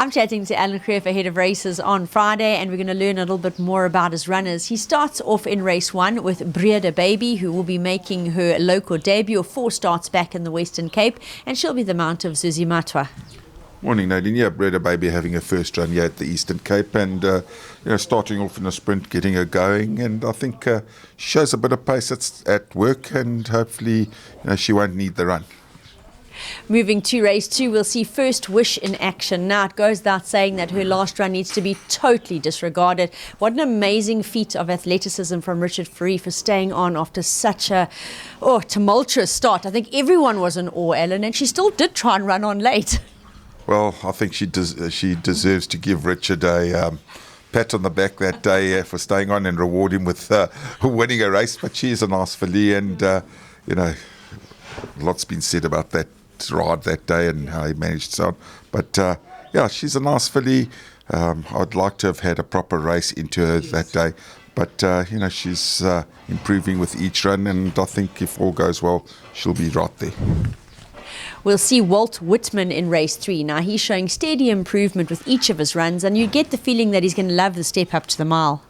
I'm chatting to Alan GREEFF ahead of races on Friday, and we're going to learn a little bit more about his runners. He starts off in race 1 with Breda Baby, who will be making her local debut of 4 starts back in the Western Cape, and she'll be the mount of Zuzi Matwa. Morning, Nadine. Yeah, Breda Baby having her first run here at the Eastern Cape, and starting off in a sprint, getting her going, and I think she shows a bit of pace at work, and hopefully she won't need the run. Moving to race 2, we'll see First Wish in action. Now, it goes without saying that her last run needs to be totally disregarded. What an amazing feat of athleticism from Richard Fourie for staying on after such a tumultuous start. I think everyone was in awe, Ellen, and she still did try and run on late. Well, I think she deserves to give Richard a pat on the back that day for staying on and reward him with winning a race. But she is a nice filly, and lots been said about that ride that day and how he managed to sound. But she's a nice filly. I'd like to have had a proper race into her that day. But she's improving with each run, and I think if all goes well, she'll be right there. We'll see Walt Whitman in race 3. Now, he's showing steady improvement with each of his runs, and you get the feeling that he's going to love the step up to the mile.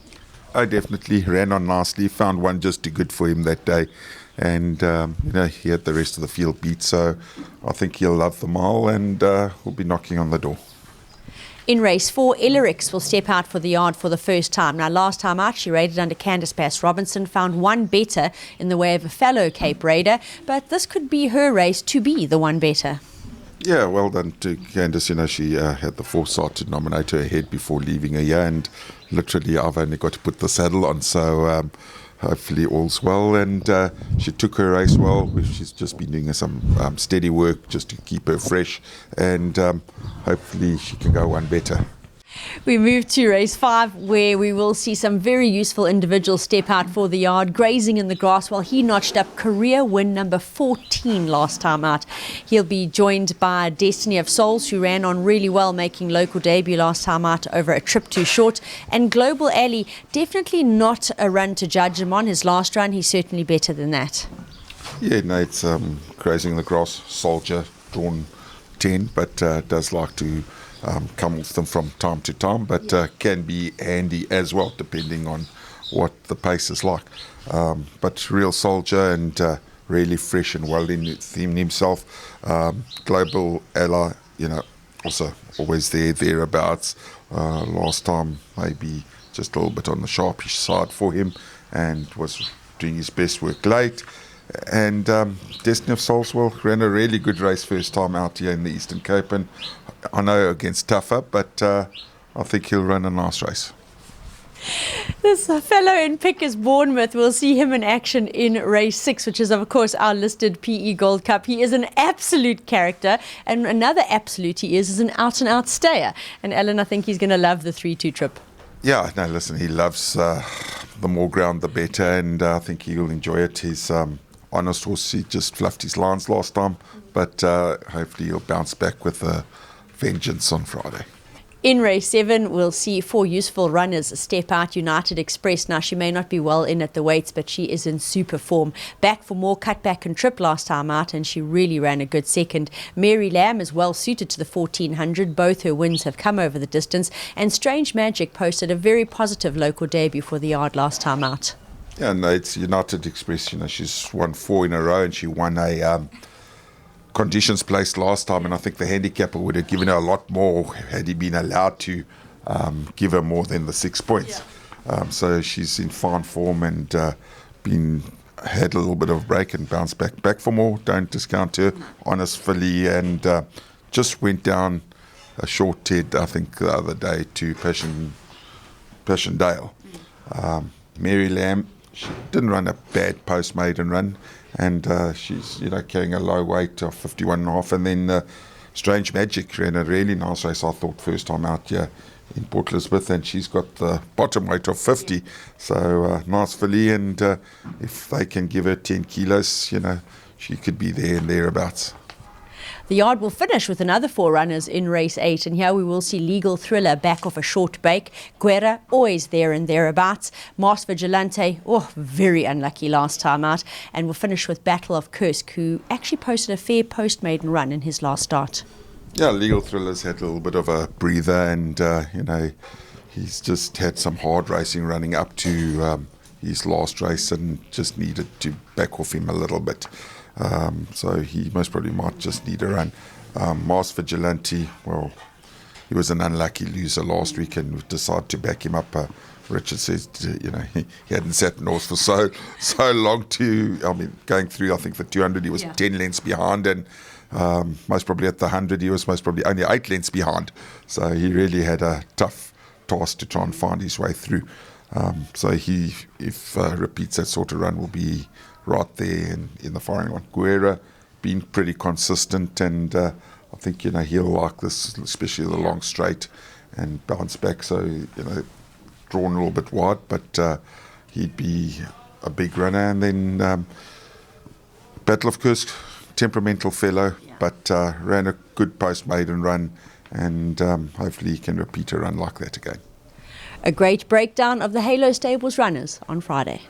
I definitely ran on nicely, found one just too good for him that day, and he had the rest of the field beat, so I think he'll love the mile, and we'll be knocking on the door. In race 4, Ellerix will step out for the yard for the first time. Now, last time out, she raided under Candice Bass-Robinson, found one better in the way of a fellow Cape Raider, but this could be her race to be the one better. Yeah, well done to Candice. She had the foresight to nominate her ahead before leaving her here, and literally I've only got to put the saddle on, so hopefully all's well, and she took her race well. She's just been doing some steady work just to keep her fresh, and hopefully she can go one better. We move to race 5, where we will see some very useful individuals step out for the yard, grazing in the grass while he notched up career win number 14 last time out. He'll be joined by Destiny of Souls, who ran on really well, making local debut last time out over a trip too short. And Global Alley, definitely not a run to judge him on. His last run, he's certainly better than that. Yeah, no, it's grazing in the grass, soldier, drawn 10, but does like to come with them from time to time, but can be handy as well, depending on what the pace is like. But real soldier, and really fresh and well in himself. Global Ally, also always thereabouts. Last time maybe just a little bit on the sharpish side for him, and was doing his best work late. And Destiny of Souls ran a really good race first time out here in the Eastern Cape, and I know against tougher, but I think he'll run a nice race. This fellow in Pickers Bournemouth, we'll see him in action in race 6, which is of course our listed PE Gold Cup. He is an absolute character, and another absolute he is an out-and-out stayer. And Alan, I think he's going to love the 3-2 trip. Yeah, no, listen, he loves the more ground the better, and I think he'll enjoy it. He's honest horse. He just fluffed his lines last time, but hopefully he'll bounce back with a vengeance on Friday. In race 7, we'll see 4 useful runners step out. United Express. Now, she may not be well in at the weights, but she is in super form. Back for more cutback and trip last time out, and she really ran a good second. Mary Lamb is well suited to the 1400. Both her wins have come over the distance, and Strange Magic posted a very positive local debut for the yard last time out. Yeah, no, it's United Express. She's won 4 in a row, and she won a conditions place last time, and I think the handicapper would have given her a lot more had he been allowed to give her more than the 6 points. Yeah. So she's in fine form, and had a little bit of a break and bounced back for more. Don't discount her. Honest filly, and just went down a short head, I think, the other day to Passchendaele. Mary Lamb, she didn't run a bad post-maiden run, and she's carrying a low weight of 51.5, and then Strange Magic ran a really nice race, I thought, first time out here in Port Elizabeth, and she's got the bottom weight of 50, so nice filly, and if they can give her 10 kilos, she could be there and thereabouts. The yard will finish with another 4 runners in race 8, and here we will see Legal Thriller back off a short break. Guerra, always there and thereabouts. Mars Vigilante, very unlucky last time out. And we'll finish with Battle of Kursk, who actually posted a fair post-maiden run in his last start. Yeah, Legal Thriller's had a little bit of a breather, and he's just had some hard racing running up to his last race, and just needed to back off him a little bit. So he most probably might just need a run. Mars Vigilante, well, he was an unlucky loser last week, and we've decided to back him up. Richard says, he hadn't sat north for so long going through, I think, the 200, he was 10 lengths behind, and most probably at the 100, he was most probably only 8 lengths behind. So he really had a tough task to try and find his way through. So he, if repeats that sort of run, will be right there in the firing line. Guerra been pretty consistent, and I think he'll like this, especially the long straight, and bounce back. So drawn a little bit wide, but he'd be a big runner. And then Battle of Kursk, temperamental fellow, but ran a good post maiden run, and hopefully he can repeat a run like that again. A great breakdown of the Halo Stables runners on Friday.